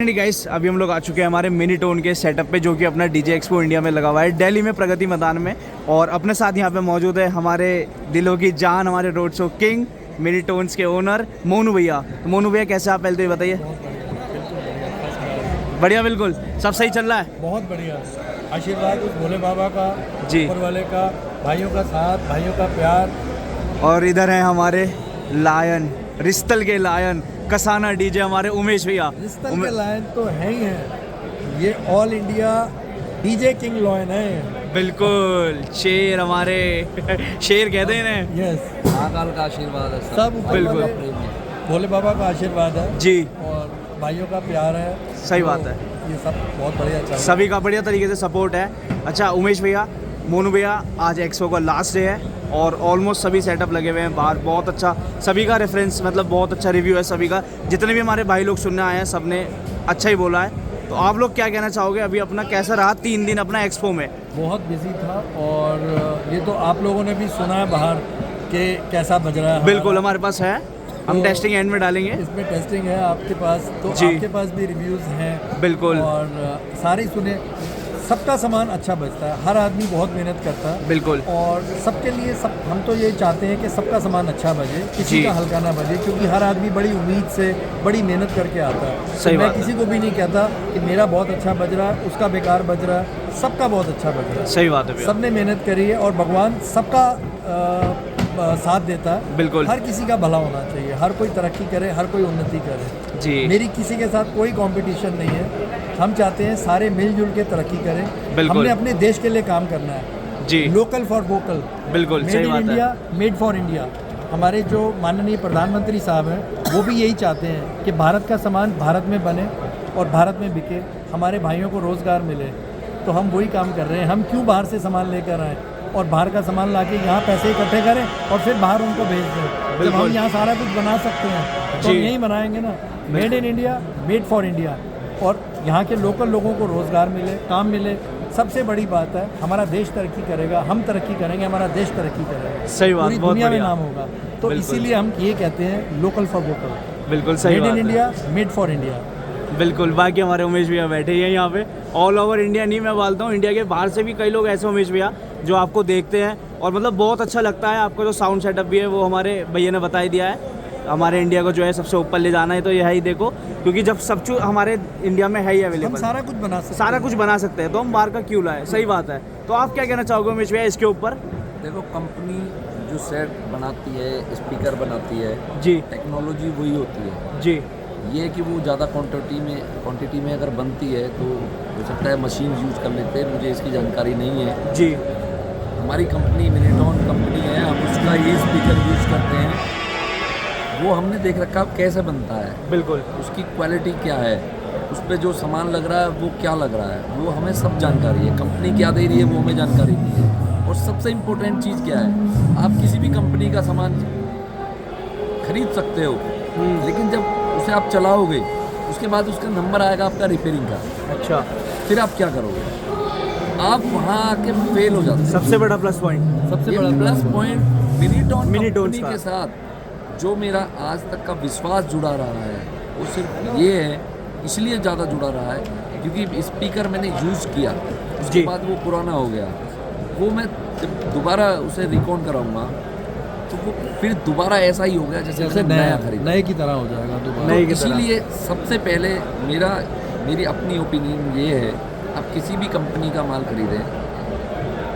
Guys अभी हम लोग आ चुके हैं हमारे मिनी टोन के सेटअप पे, जो कि अपना डीजे एक्सपो इंडिया में लगा हुआ है दिल्ली में प्रगति मैदान में। और अपने साथ यहाँ पे मौजूद है हमारे दिलों की जान, हमारे road show king, mini tones के ओनर मोनू भैया। तो मोनू भैया कैसे आप, पहले तो ये बताइए। बढ़िया, बिल्कुल सब सही चल रहा है। बहुत बढ़िया। आशीर्वाद उस भोले बाबा का, जी, ऊपर वाले का, भाइयों का साथ, भाइयों का प्यार। और इधर है हमारे लायन, रिश्तल के लायन, कसाना डीजे हमारे उमेश भैया। रिश्तल के लायन तो है ही हैं। ये all India DJ king lion है। बिल्कुल शेर, हमारे शेर कहते हैं इन्हें। यस, महाकाल का आशीर्वाद है सब ऊपर बिल्कुल। वाले भोले बाबा का आशीर्वाद है जी, और भाइयों का प्यार है। सही तो बात है। ये सब बहुत बढ़िया चल रहा है। सभी का बढ़िया तरीके से सपोर्ट है। अच्छा उमेश भैया, मोनू भैया, आज एक्सपो का लास्ट डे है और ऑलमोस्ट सभी सेटअप लगे हुए हैं बाहर। बहुत अच्छा, सभी का रेफरेंस मतलब बहुत अच्छा रिव्यू है सभी का। जितने भी हमारे भाई लोग सुनने आए हैं सब ने अच्छा ही बोला है। तो आप लोग क्या कहना चाहोगे, अभी अपना कैसा रहा 3 दिन अपना एक्सपो में? बहुत बिजी था और ये तो आप लोगों ने भी सुना है बाहर के कैसा बज रहा है। बिल्कुल हमारे पास है, हम तो टेस्टिंग एंड में डालेंगे। इसमें टेस्टिंग है आपके पास, तो जी। आपके पास भी रिव्यूज़ हैं। बिल्कुल। और सारे सुने, सबका सामान अच्छा बजता है, हर आदमी बहुत मेहनत करता है। बिल्कुल। और सबके लिए सब, हम तो ये चाहते हैं कि सबका सामान अच्छा बजे, किसी जी। का हल्का ना बजे, क्योंकि हर आदमी बड़ी उम्मीद से, बड़ी मेहनत करके आता है। सही तो मैं बात है। किसी को भी नहीं कहता कि मेरा बहुत अच्छा बज रहा है, उसका बेकार बज रहा है, सबका बहुत अच्छा बज रहा है। सही बात है भैया। सबने मेहनत करी है और भगवान सबका साथ देता है। बिल्कुल। हर किसी का भला होना चाहिए, हर कोई तरक्की करे, हर कोई उन्नति करे। जी, मेरी किसी के साथ कोई कंपटीशन नहीं है। हम चाहते हैं सारे मिलजुल के तरक्की करें। बिल्कुल। हमने अपने देश के लिए काम करना है। जी, लोकल फॉर वोकल, बिल्कुल मेड सही इन बात है। India, made for India. हमारे जो माननीय प्रधानमंत्री साहब हैं वो भी यही चाहते हैं कि भारत का सामान भारत में बने और भारत में बिके, हमारे भाइयों को रोज़गार मिले। तो हम वही काम कर रहे हैं। हम क्यों बाहर से सामान लेकर आएँ और बाहर का सामान लाके यहाँ पैसे इकट्ठे करें और फिर बाहर उनको भेज दें, जब बिल्कुल। हम यहाँ सारा कुछ बना सकते हैं तो हम जी। यहीं बनाएंगे ना। Made in India, made for India, और यहाँ के लोकल लोगों को रोज़गार मिले, काम मिले। सबसे बड़ी बात है, हमारा देश तरक्की करेगा, हम तरक्की करेंगे, हमारा देश तरक्की करेगा, सही बात, पूरी बहुत दुनिया में बढ़िया। नाम होगा। तो बिल्कुल। इसीलिए हम ये कहते हैं लोकल फॉर वोकल, बिल्कुल सही मेड बात इन है। India, made for India. बिल्कुल। बाकी हमारे उमेश भैया बैठे ही हैं यहाँ पे। ऑल ओवर इंडिया नहीं मैं बोलता हूँ, इंडिया के बाहर से भी कई लोग ऐसे उमेश भैया जो आपको देखते हैं और मतलब बहुत अच्छा लगता है। आपका जो साउंड सेटअप भी है वो हमारे भैया ने बता ही दिया है। हमारे इंडिया को जो है सबसे ऊपर ले जाना है तो यह ही देखो, क्योंकि जब सब कुछ हमारे इंडिया में है ही हम अवेलेबल, सारा कुछ बना सकते सारा हैं। कुछ बना सकते हैं, तो हम बाहर का क्यों लाए। सही बात है। तो आप क्या कहना चाहोगे उमेश भैया इसके ऊपर? देखो, कंपनी जो सेट बनाती है, स्पीकर बनाती है, जी टेक्नोलॉजी वही होती है। जी, ये कि वो ज़्यादा क्वांटिटी में अगर बनती है तो हो सकता है मशीन यूज कर लेते हैं, मुझे इसकी जानकारी नहीं है। जी, हमारी कंपनी मिनीटॉन कंपनी है, हम उसका ये स्पीकर यूज करते हैं। वो हमने देख रखा कैसे बनता है, बिल्कुल उसकी क्वालिटी क्या है, उस पर जो सामान लग रहा है वो क्या लग रहा है, वो हमें सब जानकारी है। कंपनी क्या दे रही है वो हमें जानकारी नहीं है। और सबसे इम्पोर्टेंट चीज़ क्या है, आप किसी भी कंपनी का सामान खरीद सकते हो, लेकिन जब उसे आप चलाओगे उसके बाद उसका नंबर आएगा आपका रिपेयरिंग का, अच्छा, फिर आप क्या करोगे? आप वहाँ आके फेल हो जाते हैं। सबसे बड़ा प्लस पॉइंट। सबसे ये बड़ा प्लस पॉइंट मिनीटॉन मिनीटॉन्स कंपनी का। के साथ जो मेरा आज तक का विश्वास जुड़ा रहा है वो सिर्फ ये है, इसलिए ज़्यादा जुड़ा रहा है क्योंकि स्पीकर मैंने यूज़ किया, उसके जी। बाद वो पुराना हो गया। वो मैं जब दोबारा उसे रिकॉन कराऊंगा तो वो फिर दोबारा ऐसा ही हो गया जैसे जैसे मैंने नया खरीदा। नए की तरह हो जाएगा दोबारा। नए तो की तरह। इसीलिए सबसे पहले मेरी अपनी ओपिनियन ये है, आप किसी भी कंपनी का माल खरीदें,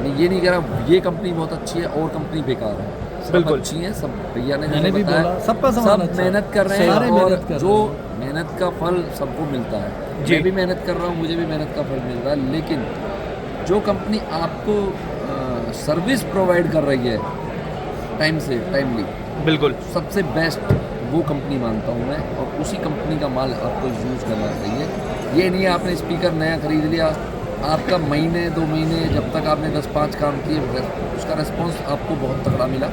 मैं ये नहीं कह रहा ये कंपनी बहुत अच्छी है और कंपनी बेकार है, सब बिल्कुल। अच्छी है। सब भैया ने मैंने जैसे भी बताया, बोला, सबका सामान सब अच्छा है। मेहनत कर रहे हैं सारे और मेहनत कर जो रहे हैं। मेहनत का फल सबको मिलता है। जी। मैं भी मेहनत कर रहा हूँ, मुझे भी मेहनत का फल मिल रहा है। लेकिन जो कंपनी आपको सर्विस प्रोवाइड कर रही है टाइमली, बिल्कुल सबसे बेस्ट वो कंपनी मानता हूँ मैं, और उसी कंपनी का माल आपको यूज़ करना चाहिए। ये नहीं है आपने स्पीकर नया खरीद लिया, आपका महीने 2 महीने जब तक आपने 10-5 काम किए उसका रिस्पॉन्स आपको बहुत तगड़ा मिला,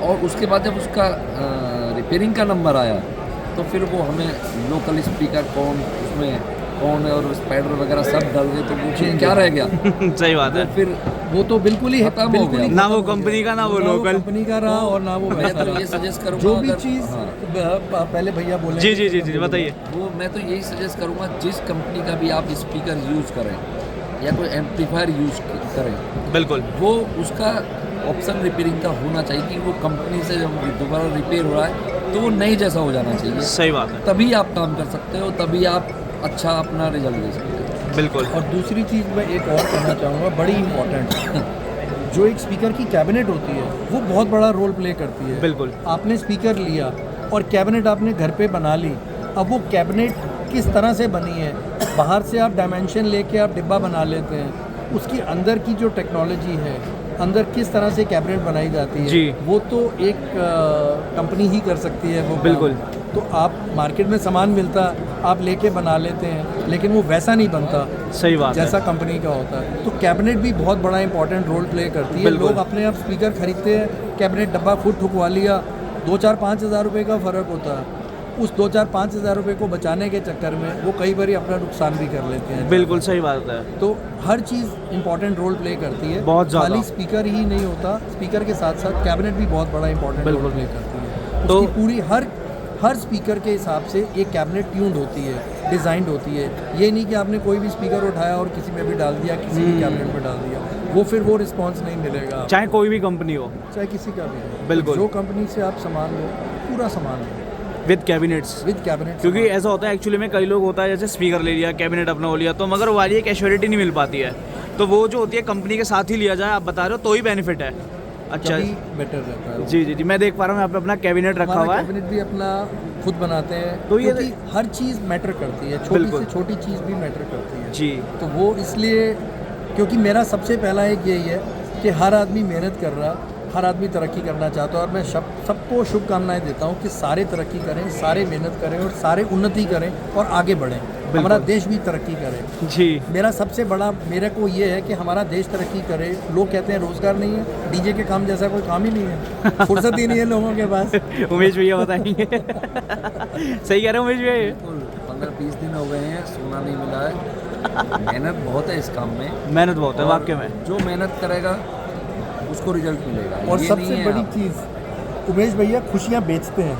और उसके बाद जब उसका रिपेयरिंग का नंबर आया तो फिर वो हमें लोकल स्पीकर कौन, उसमें कौन है और स्पाइडर वगैरह सब डल गए तो वो फिर क्या रह गया? सही बात है। फिर वो तो बिल्कुल ही खत्म हो बिल्कुल ही गया। ना खत्म वो हो गया। कंपनी का, ना वो ना लोकल। कंपनी का रहा और ना वो मैं वैसा तो रहा। ये सजेस्ट करूँगा जो भी अगर- चीज़ हाँ। पहले भैया बोले जी जी जी जी बताइए। वो मैं तो यही सजेस्ट करूँगा, जिस कंपनी का भी आप स्पीकर यूज़ करें या कोई एम्पलीफायर यूज़ करें, बिल्कुल वो उसका ऑप्शन रिपेयरिंग का होना चाहिए कि वो कंपनी से जब दोबारा रिपेयर हो रहा है तो वो नई जैसा हो जाना चाहिए। सही बात है। तभी आप काम कर सकते हो, तभी आप अच्छा अपना रिजल्ट दे सकते हो। बिल्कुल और दूसरी चीज़ मैं एक और कहना चाहूँगा, बड़ी इम्पोर्टेंट, जो एक स्पीकर की कैबिनेट होती है वो बहुत बड़ा रोल प्ले करती है। बिल्कुल आपने स्पीकर लिया और कैबिनेट आपने घर पे बना ली, अब वो कैबिनेट किस तरह से बनी है, बाहर से आप डायमेंशन लेके आप डिब्बा बना लेते हैं, उसकी अंदर की जो टेक्नोलॉजी है, अंदर किस तरह से कैबिनेट बनाई जाती है, जी। वो तो एक कंपनी ही कर सकती है वो काम। बिल्कुल। तो आप मार्केट में सामान मिलता, आप लेके बना लेते हैं, लेकिन वो वैसा नहीं बनता सही बात जैसा है। कंपनी का होता है। तो कैबिनेट भी बहुत बड़ा इंपॉर्टेंट रोल प्ले करती है। बिल्कुल। लोग अपने आप स्पीकर खरीदते हैं, कैबिनेट डब्बा खुद ठुकवा लिया, 2-4-5 हज़ार रुपये का फ़र्क होता है। उस 2-4-5 हज़ार रुपये को बचाने के चक्कर में वो कई बार अपना नुकसान भी कर लेते हैं। बिल्कुल सही बात है। तो हर चीज़ इंपॉर्टेंट रोल प्ले करती है। बहुत ज़्यादा। खाली स्पीकर ही नहीं होता, स्पीकर के साथ साथ कैबिनेट भी बहुत बड़ा इंपॉर्टेंट रोल बिल्कुल। प्ले करती है। तो- उसकी पूरी हर स्पीकर के हिसाब से एक कैबिनेट ट्यून्ड होती है, डिज़ाइंड होती है। ये नहीं कि आपने कोई भी स्पीकर उठाया और किसी में भी डाल दिया, किसी भी कैबिनेट में डाल दिया, वो फिर वो रिस्पॉन्स नहीं मिलेगा आपको। चाहे कोई भी कंपनी हो, चाहे किसी का भी हो। बिल्कुल। जो कंपनी से आप सामान लो, पूरा सामान लो विद कैबिनेट्स। With cabinet. क्योंकि ऐसा होता है एक्चुअली में, कई लोग होता है जैसे स्पीकर ले लिया, कैबिनेट अपना हो लिया, तो मगर वाली एक एश्योरिटी नहीं मिल पाती है। तो वो जो होती है कंपनी के साथ ही लिया जाए, आप बता रहे हो, तो ही बेनिफिट है। अच्छा बेटर रहता है वो। जी जी जी, मैं देख पा रहा हूँ यहाँ पे अपना कैबिनेट रखा हमारा हुआ है। कैबिनेट भी अपना खुद बनाते हैं, तो ये- क्योंकि हर चीज़ मैटर करती है, छोटी बिल्कुल। से छोटी चीज़ भी मैटर करती है। जी तो वो इसलिए, क्योंकि मेरा सबसे पहला एक यही है कि हर आदमी मेहनत कर रहा, हर आदमी तरक्की करना चाहता है, और मैं सबको शुभकामनाएं देता हूँ कि सारे तरक्की करें, सारे मेहनत करें और सारे उन्नति करें और आगे बढ़ें, हमारा देश भी तरक्की करे। जी मेरा सबसे बड़ा, मेरे को ये है कि हमारा देश तरक्की करे। लोग कहते हैं रोज़गार नहीं है, डीजे के काम जैसा कोई काम ही नहीं है, फुर्सत ही नहीं है लोगों के पास। उमेश भैया बताएंगे। सही कह रहे हो उमेश भैया ये? 15-20 दिन हो गए हैं, सोना नहीं मिला है। मेहनत बहुत है इस काम में। मेहनत बहुत है और वाकई में। जो मेहनत करेगा उसको रिजल्ट मिलेगा। और ये नहीं सबसे है बड़ी आप- चीज़, उमेश भैया खुशियाँ बेचते हैं,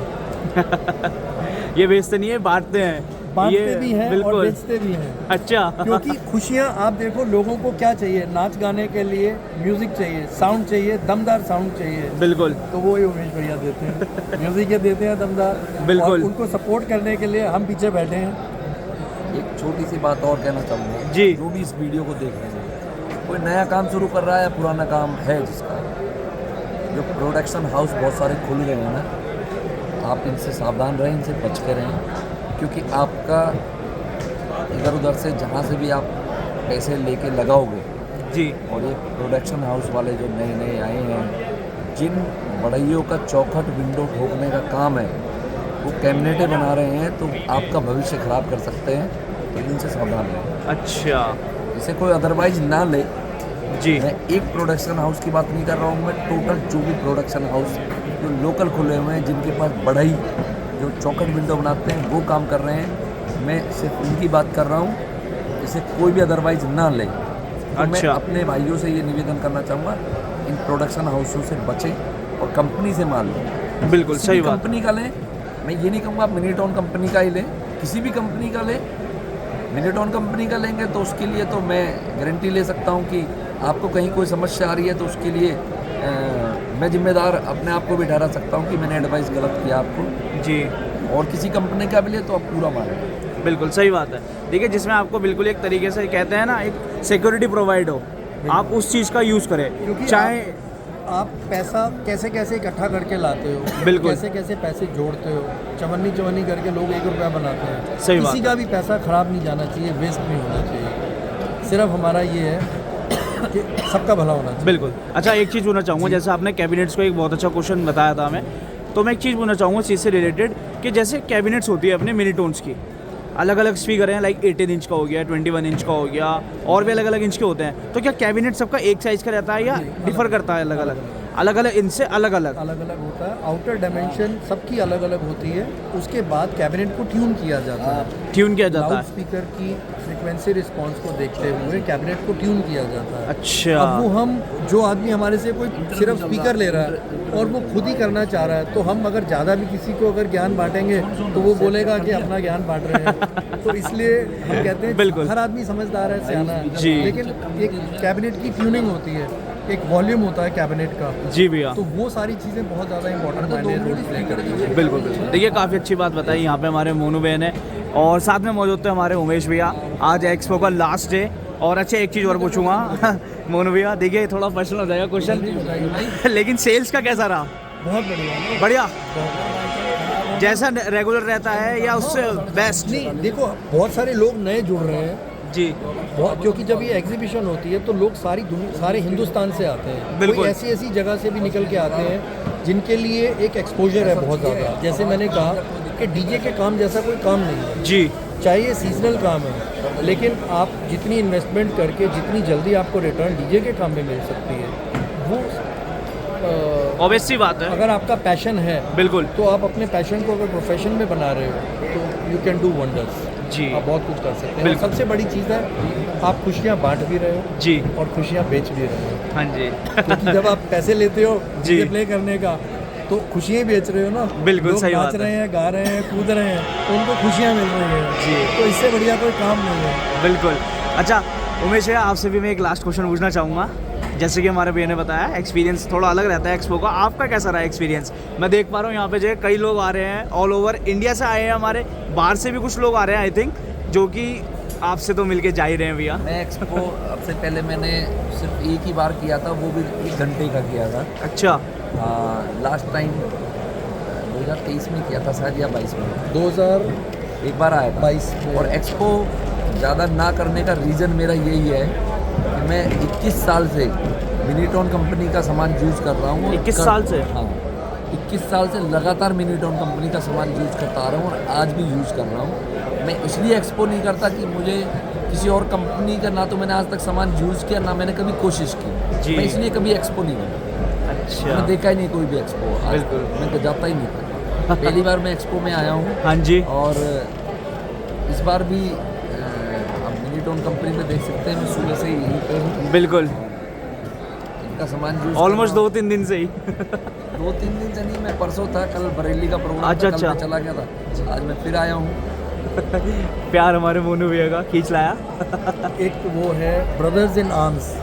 ये बेचते नहीं है, बांटते हैं। बांटते ये भी हैं और बिल्कुल। बेचते भी हैं। अच्छा क्योंकि खुशियाँ, आप देखो लोगों को क्या चाहिए, नाच गाने के लिए म्यूजिक चाहिए, साउंड चाहिए, दमदार साउंड चाहिए, बिल्कुल तो वो ही उमेश भैया देते हैं, म्यूजिक ये देते हैं दमदार। बिल्कुल। और उनको सपोर्ट करने के लिए हम पीछे बैठे हैं। एक छोटी सी बात और कहना चाहूँगा, जी। जो भी इस वीडियो को देख रहे हैं, कोई नया काम शुरू कर रहा है या पुराना काम है जिसका, जो प्रोडक्शन हाउस बहुत सारे खुल रहे हैं ना, आप इनसे सावधान रहें, इनसे बच के रहें, क्योंकि आपका इधर उधर से जहाँ से भी आप पैसे लेके लगाओगे, जी और ये प्रोडक्शन हाउस वाले जो नए नए आए हैं, जिन बढ़इयों का चौखट विंडो ठोकने का काम है, वो कैबिनेटें बना रहे हैं, तो आपका भविष्य ख़राब कर सकते हैं, तो इनसे सावधान रहें। अच्छा इसे कोई अदरवाइज ना ले। जी मैं एक प्रोडक्शन हाउस की बात नहीं कर रहा हूँ, मैं टोटल जो भी प्रोडक्शन हाउस जो लोकल खुले हुए हैं, जिनके पास बढ़ई जो चौखट विंडो बनाते हैं वो काम कर रहे हैं, मैं सिर्फ उनकी बात कर रहा हूँ। इसे कोई भी अदरवाइज ना ले। तो मैं अच्छा। अपने भाइयों से ये निवेदन करना चाहूँगा, इन प्रोडक्शन हाउसों से बचें और कंपनी से माल लें। बिल्कुल किसी सही भी बात। कंपनी का लें। मैं ये नहीं कहूँगा आप मिनीटॉन कंपनी का ही लें, किसी भी कंपनी का लें। मिनीटॉन कंपनी का लेंगे तो उसके लिए तो मैं गारंटी ले सकता हूँ कि आपको कहीं कोई समस्या आ रही है तो उसके लिए मैं जिम्मेदार अपने आप को भी ठहरा सकता हूँ कि मैंने एडवाइस गलत किया आपको। जी और किसी कंपनी का भी ले तो आप पूरा मानें। बिल्कुल सही बात है। देखिए जिसमें आपको बिल्कुल एक तरीके से कहते हैं ना, एक सिक्योरिटी प्रोवाइड हो, आप उस चीज़ का यूज़ करें। क्योंकि चाहे आप पैसा कैसे कैसे इकट्ठा करके लाते हो, बिल्कुल। कैसे कैसे पैसे जोड़ते हो, चवन्नी चवन्नी करके लोग 1 रुपया बनाते हैं। सही बात किसी है। का भी पैसा खराब नहीं जाना चाहिए, वेस्ट नहीं होना चाहिए। सिर्फ हमारा ये है कि सबका भला होना चाहिए। बिल्कुल। अच्छा एक चीज़ बोलना चाहूँगा, जैसे आपने कैबिनेट्स को एक बहुत अच्छा क्वेश्चन बताया था हमें, तो मैं एक चीज़ बोलना चाहूँगा इस चीज़ से रिलेटेड कि जैसे कैबिनेट्स होती है अपने मिनीटोन्स की, अलग अलग स्पीकर हैं, लाइक 18 इंच का हो गया, 21 इंच का हो गया, और भी अलग अलग इंच के होते हैं। तो क्या कैबिनेट सबका एक साइज़ का रहता है या डिफ़र करता है अलग अलग? अलग अलग इनसे अलग अलग। अलग अलग होता है, आउटर डायमेंशन सबकी अलग अलग होती है। उसके बाद कैबिनेट को ट्यून किया जाता है, ट्यून किया जाता लाउड है। स्पीकर की फ्रिक्वेंसी रिस्पांस को देखते हुए कैबिनेट को ट्यून किया जाता है। अच्छा। अब वो हम जो आदमी हमारे से कोई सिर्फ स्पीकर ले रहा है और वो खुद ही करना चाह रहा है, तो हम अगर ज़्यादा भी किसी को अगर ज्ञान बांटेंगे तो वो बोलेगा कि अपना ज्ञान बांट रहे हैं। तो इसलिए हम कहते हैं बिल्कुल। हर आदमी समझदार है, सियाना है, जी। लेकिन एक कैबिनेट की ट्यूनिंग होती है, एक वॉल्यूम होता है कैबिनेट का, जी भैया, तो वो सारी चीज़ें बहुत ज़्यादा इंपॉर्टेंट मायने रोल प्ले करती है। बिल्कुल बिल्कुल। देखिए काफ़ी अच्छी बात बताई यहाँ पे हमारे मोनू भैया ने, और साथ में मौजूद थे हमारे उमेश भैया। आज एक्सपो का लास्ट डे, और अच्छा एक चीज़ और पूछूंगा मोनू भैया, देखिए थोड़ा पर्सनल हो जाएगा क्वेश्चन, लेकिन सेल्स का कैसा रहा? बहुत बढ़िया। बढ़िया, जैसा रेगुलर रहता है या उससे बेस्ट? नहीं, देखो बहुत सारे लोग नए जुड़ रहे हैं जी बहुत, क्योंकि जब ये एग्जीबिशन होती है तो लोग सारी दुनिया, सारे हिंदुस्तान से आते हैं। बिल्कुल। कोई ऐसी ऐसी जगह से भी निकल के आते हैं जिनके लिए एक एक्सपोजर है बहुत ज़्यादा। जैसे मैंने कहा कि डीजे के काम जैसा कोई काम नहीं है, जी, चाहे ये सीजनल काम है, लेकिन आप जितनी इन्वेस्टमेंट करके जितनी जल्दी आपको रिटर्न डीजे के काम में मिल सकती है, वो ऑब्वियस सी बात है। अगर आपका पैशन है बिल्कुल तो आप अपने पैशन को अगर प्रोफेशन में बना रहे हो तो यू कैन डू वंडर्स। जी। आप बहुत कुछ कर सकते हैं। और बिल्कुल। सबसे बड़ी चीज़ है आप खुशियाँ बांट भी रहे हो जी, और खुशियाँ बेच भी रहे हो। हाँ जी क्योंकि जब आप पैसे लेते हो जी। डीजे प्ले करने का तो खुशियाँ बेच रहे हो ना। बिल्कुल, लोग सही नाच बात है। रहे हैं, गा रहे हैं, कूद रहे हैं, तो उनको खुशियाँ मिल रही हैं जी। तो इससे बढ़िया कोई काम नहीं है। बिल्कुल। अच्छा उमेश भैया, आपसे भी मैं एक लास्ट क्वेश्चन पूछना चाहूँगा। जैसे कि हमारे भैया ने बताया एक्सपीरियंस थोड़ा अलग रहता है एक्सपो का, आपका कैसा रहा एक्सपीरियंस? मैं देख पा रहा हूँ यहाँ पे जो है कई लोग आ रहे हैं, ऑल ओवर इंडिया से आए हैं, हमारे बाहर से भी कुछ लोग आ रहे हैं आई थिंक, जो कि आपसे तो मिलके जा ही रहे हैं भैया। मैं एक्सपो अब से पहले मैंने सिर्फ एक ही बार किया था, वो भी 1 घंटे का किया था। अच्छा, लास्ट टाइम 2023 में किया था शायद, या 22 में 2022 एक बार आया था। में। और एक्सपो ज़्यादा ना करने का रीज़न मेरा यही है कि मैं 21 साल से मिनीटॉन कंपनी का सामान यूज़ कर रहा हूँ। 21 साल से? हाँ, 21 साल से लगातार मिनीटॉन कंपनी का सामान यूज़ करता आ रहा हूँ और आज भी यूज़ कर रहा हूँ। मैं इसलिए एक्सपो नहीं करता कि मुझे किसी और कंपनी का, ना तो मैंने आज तक सामान यूज़ किया, ना मैंने कभी कोशिश की। जी। मैं इसलिए कभी एक्सपो नहीं करता। अच्छा, मैंने देखा ही नहीं कोई भी एक्सपो, आज बिल्कुल। मैं तो जाता ही नहीं था। पहली बार मैं एक्सपो में आया हूँ। हाँ जी, और इस बार भी आप मिनीटॉन कंपनी में देख सकते हैं, मैं सुबह से ही यहीं पे हूँ। बिल्कुल, इनका सामान यूज ऑलमोस्ट 2-3 दिन से ही 2-3 दिन से नहीं, मैं परसों था, कल बरेली का प्रोग्राम अच्छा, था, कल अच्छा। मैं चला गया था, आज मैं फिर आया हूँ। प्यार हमारे मोनू भैया का खींच लाया एक वो है brothers in arms.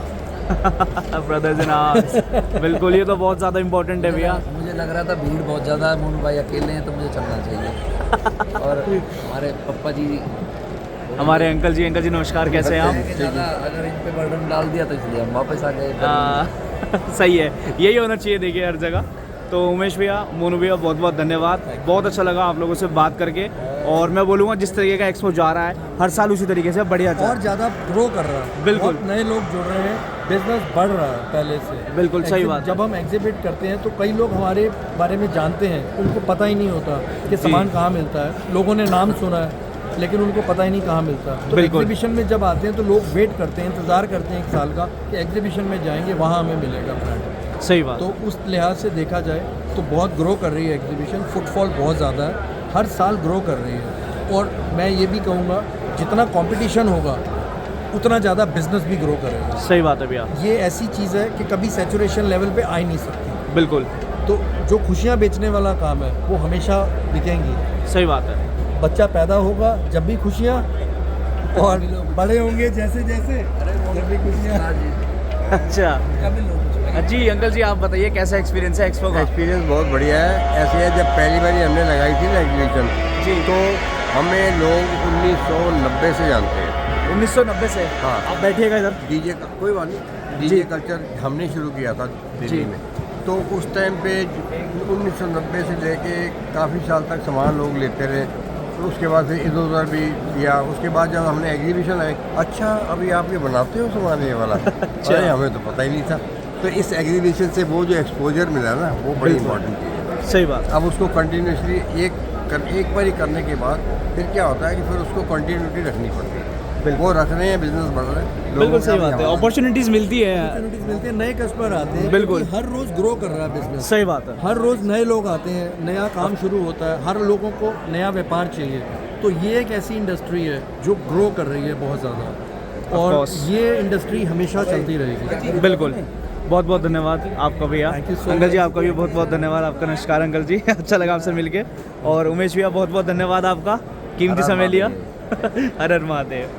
Brothers in arms, बिल्कुल, ये तो बहुत ज़्यादा इम्पोर्टेंट है भैया। मुझे लग रहा था भीड़ बहुत ज़्यादा है, मोनू भाई अकेले हैं तो मुझे चलना चाहिए। और हमारे पप्पा जी, हमारे अंकल जी नमस्कार, कैसे हैं आप? ज़्यादा अगर इन पे बर्डन डाल दिया तो इसलिए हम वापस आ गए। सही है, यही होना चाहिए देखिए हर जगह। तो उमेश भैया, मोनू भैया, बहुत बहुत धन्यवाद, बहुत अच्छा लगा आप लोगों से बात करके। और मैं बोलूँगा जिस तरीके का एक्सपो जा रहा है हर साल उसी तरीके से बढ़िया जा और ज़्यादा ग्रो कर रहा है, बिल्कुल। बहुत नए लोग जुड़ रहे हैं, बिजनेस बढ़ रहा है पहले से। बिल्कुल, सही बात है। जब हम एग्जिबिट करते हैं तो कई लोग हमारे बारे में जानते हैं, उनको पता ही नहीं होता कि सामान कहाँ मिलता है। लोगों ने नाम सुना है लेकिन उनको पता ही नहीं कहाँ मिलता। तो बिल्कुल। एग्जीबिशन में जब आते हैं तो लोग वेट करते हैं, इंतज़ार करते हैं 1 साल का कि एग्जीबिशन में जाएंगे वहाँ हमें मिलेगा ब्रांड। सही बात। तो उस लिहाज से देखा जाए तो बहुत ग्रो कर रही है एग्जीबिशन, फुटफॉल बहुत ज़्यादा है, हर साल ग्रो कर रही है। और मैं ये भी कहूँगा जितना कंपटीशन होगा उतना ज़्यादा बिजनेस भी ग्रो करेगा। सही बात है भैया, ये ऐसी चीज़ है कि कभी सैचुरेशन लेवल पे आ ही नहीं सकती। बिल्कुल तो जो खुशियाँ बेचने वाला काम है वो हमेशा बिकेंगी। सही बात है। बच्चा पैदा होगा जब भी खुशियाँ, और बड़े होंगे जैसे जैसे जब भी खुशियाँ। अच्छा जी, अंकल जी आप बताइए कैसा एक्सपीरियंस है एक्सपो का? एक्सपीरियंस बहुत बढ़िया है। ऐसे है, जब पहली बार हमने लगाई थी ना एग्जीबिशन, जी, तो हमें लोग 1990 से जानते हैं। 1990 से? हाँ। आप बैठिएगा इधर। डीजे का कोई बात नहीं, डीजे कल्चर हमने शुरू किया था दिल्ली जी। में। तो उस टाइम पे 1990 से लेके काफ़ी साल तक सामान लोग लेते रहे। तो उसके बाद से इधर उधर भी किया। उसके बाद जब हमने एग्जीबिशन आए, अच्छा अभी आप ये बनाते हो सामान ये वाला? अरे हमें तो पता ही नहीं था। तो इस एग्जीबिशन से वो जो एक्सपोजर मिला ना, वो बड़ी इंपॉर्टेंट चीज़ है। सही बात। अब उसको कंटिन्यूसली एक बार ही करने के बाद फिर क्या होता है कि फिर उसको कंटिन्यूटी रखनी पड़ती है। वो रख रहे हैं, बिजनेस बढ़ रहे हैं। लोगों बिल्कुल का सही भी बात है, हमारा- अपॉर्चुनिटीज़ मिलती है। अपॉर्चुनिटीज मिलती है, नए कस्टमर आते हैं, बिल्कुल। क्योंकि हर रोज़ ग्रो कर रहा है बिजनेस। सही बात है। हर रोज़ नए लोग आते हैं, नया काम शुरू होता है, हर लोगों को नया व्यापार चाहिए। तो ये एक ऐसी इंडस्ट्री है जो ग्रो कर रही है बहुत ज़्यादा, और course. ये इंडस्ट्री हमेशा चलती रहेगी। बिल्कुल, बहुत बहुत धन्यवाद आपका भैया। Thank you so uncle ji much. आपका भी बहुत बहुत धन्यवाद, आपका नमस्कार अंकल जी। अच्छा लगा आपसे मिलके। और उमेश भैया बहुत बहुत धन्यवाद आपका, कीमती हर हर समय लिया। महादेव। हर हर महादेव।